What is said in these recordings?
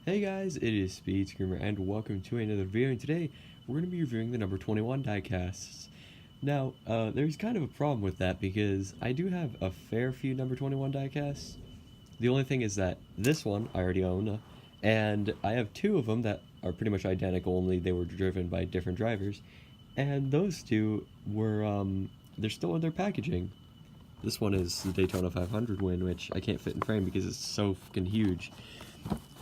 Hey guys, it is Speed Screamer and welcome to another video, and today we're going to be reviewing the number 21 diecasts. Now, there's kind of a problem with that because I do have a fair few number 21 diecasts. The only thing is that this one I already own, and I have two of them that are pretty much identical, only they were driven by different drivers, and those two were, they're still in their packaging. This one is the Daytona 500 win, which I can't fit in frame because it's so fucking huge.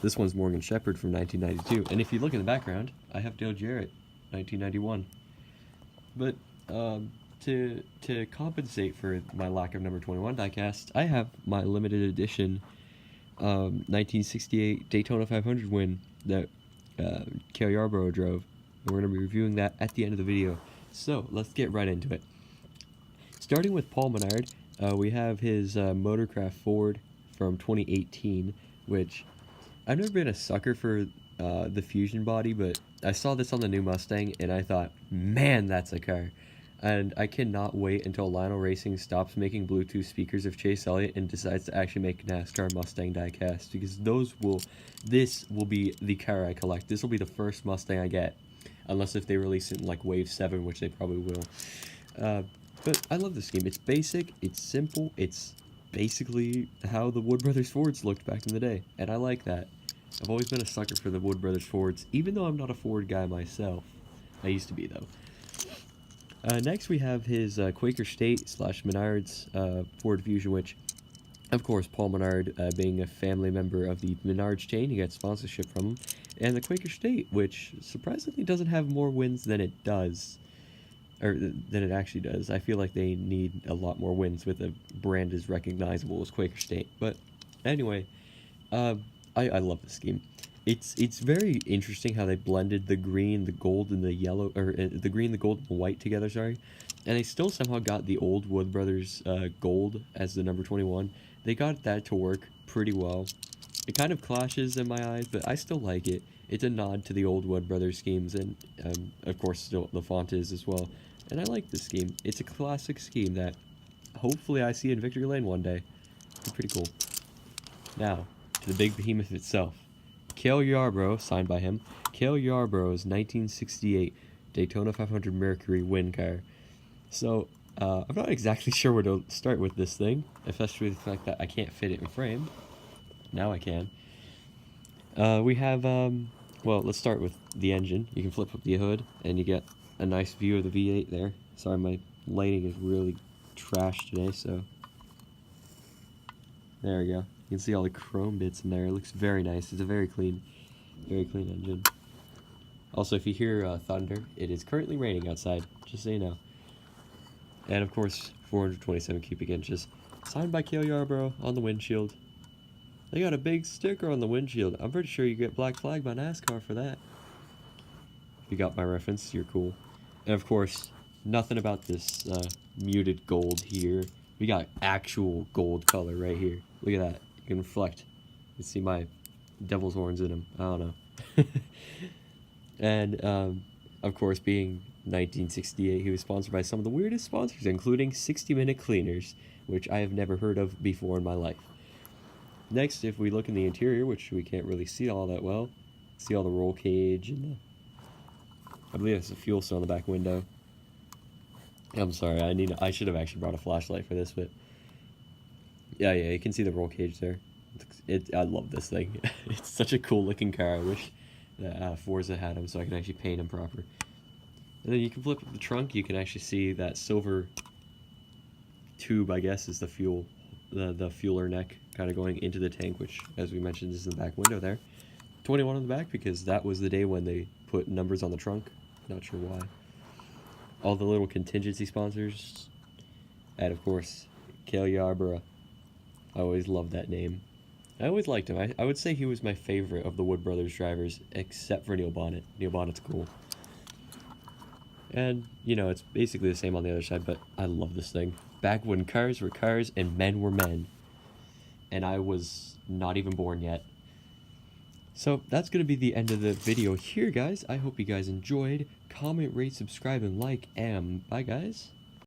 This one's Morgan Shepherd from 1992, and if you look in the background, I have Dale Jarrett, 1991. But to compensate for my lack of number 21 diecast, I have my limited edition 1968 Daytona 500 win that Cale Yarborough drove, and we're going to be reviewing that at the end of the video. So let's get right into it. Starting with Paul Menard, we have his Motorcraft Ford from 2018, which I've never been a sucker for the Fusion body, but I saw this on the new Mustang, and I thought, man, that's a car. And I cannot wait until Lionel Racing stops making Bluetooth speakers of Chase Elliott and decides to actually make NASCAR Mustang diecast, because this will be the car I collect. This will be the first Mustang I get, unless if they release it in like Wave 7, which they probably will. But I love this game. It's basic, it's simple, it's basically how the Wood Brothers Fords looked back in the day, and I like that. I've always been a sucker for the Wood Brothers Fords, even though I'm not a Ford guy myself. I used to be, though. Next, we have his Quaker State / Menards Ford Fusion, which, of course, Paul Menard, being a family member of the Menards chain, he got sponsorship from him. And the Quaker State, which surprisingly doesn't have more wins than it does. Or than it actually does. I feel like they need a lot more wins with a brand as recognizable as Quaker State. But anyway, I love this game. It's very interesting how they blended the green, the gold, and the yellow, or the green, the gold, and the white together, sorry. And they still somehow got the old Wood Brothers gold as the number 21. They got that to work pretty well. It kind of clashes in my eyes, but I still like it. It's a nod to the old Wood Brothers schemes, and of course still the font is as well. And I like this scheme. It's a classic scheme that hopefully I see in Victory Lane one day. It's pretty cool. Now, to the big behemoth itself. Cale Yarborough, signed by him. Cale Yarborough's 1968 Daytona 500 Mercury win car. So, I'm not exactly sure where to start with this thing, especially the fact that I can't fit it in frame. Now I can. We have, well, let's start with the engine. You can flip up the hood, and you get a nice view of the V8 there. Sorry, my lighting is really trash today, so there we go. You can see all the chrome bits in there. It looks very nice. It's a very clean engine. Also, if you hear thunder, it is currently raining outside, just so you know. And of course, 427 cubic inches. Signed by Cale Yarborough on the windshield. They got a big sticker on the windshield. I'm pretty sure you get black flag by NASCAR for that. If you got my reference, you're cool. And of course, nothing about this muted gold here. We got actual gold color right here. Look at that. You can reflect. You can see my devil's horns in them. I don't know. And, of course, being 1968, he was sponsored by some of the weirdest sponsors, including 60-minute cleaners, which I have never heard of before in my life. Next, if we look in the interior, which we can't really see all that well, see all the roll cage and I believe there's a fuel cell in the back window. I'm sorry, I should have actually brought a flashlight for this, but yeah, you can see the roll cage there. I love this thing. It's such a cool looking car. I wish that Forza had him so I can actually paint him proper. And then you can flip up the trunk. You can actually see that silver tube, I guess, is the fuel, the fueler neck kind of going into the tank, which, as we mentioned, is in the back window there. 21 on the back because that was the day when they put numbers on the trunk. Not sure why. All the little contingency sponsors. And of course, Cale Yarborough. I always loved that name. I always liked him. I would say he was my favorite of the Wood Brothers drivers, except for Neil Bonnett. Neil Bonnett's cool. And, you know, it's basically the same on the other side, but I love this thing. Back when cars were cars and men were men. And I was not even born yet. So that's going to be the end of the video here, guys. I hope you guys enjoyed. Comment, rate, subscribe, and like, and bye, guys.